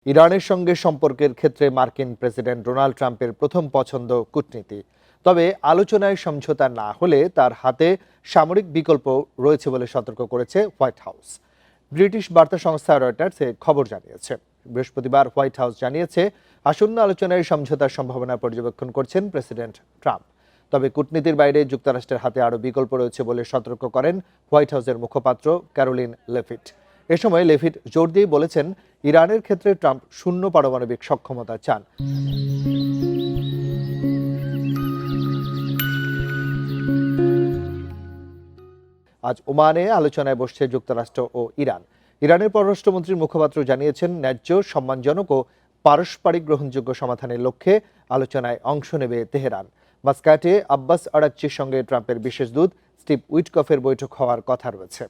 ইরানের সঙ্গে সম্পর্কের ক্ষেত্রে মার্কিন প্রেসিডেন্ট ডোনাল্ড ট্রাম্পের প্রথম পছন্দ কূটনীতি। তবে আলোচনায় সমঝোতা না হলে তার হাতে সামরিক বিকল্প রয়েছে বলে সতর্ক করেছে হোয়াইট হাউস। ব্রিটিশ বার্তা সংস্থা রয়টার্স এ খবর জানিয়েছে। বৃহস্পতিবার হোয়াইট হাউস জানিয়েছে, আসন্ন আলোচনায় সমঝোতার সম্ভাবনা পর্যবেক্ষণ করছেন প্রেসিডেন্ট ট্রাম্প। তবে কূটনীতির বাইরে যুক্তরাষ্ট্রের হাতে আরও বিকল্প রয়েছে বলে সতর্ক করেন হোয়াইট হাউসের মুখপাত্র ক্যারোলিন লেভিট। এ সময় লেভিট জোর দিয়ে বলেছেন, ইরানের ক্ষেত্রে ট্রাম্প শূন্য পারমাণবিক সক্ষমতা চান। আজ ওমানে আলোচনায় বসছে যুক্তরাষ্ট্র ও ইরান। ইরানের পররাষ্ট্রমন্ত্রীর মুখপাত্র জানিয়েছেন, ন্যায্য, সম্মানজনক ও পারস্পরিক গ্রহণযোগ্য সমাধানের লক্ষ্যে আলোচনায় অংশ নেবে তেহরান। মাস্কাটে আব্বাস আরাকচির সঙ্গে ট্রাম্পের বিশেষ দূত স্টিভ উইটকফের বৈঠক হওয়ার কথা রয়েছে।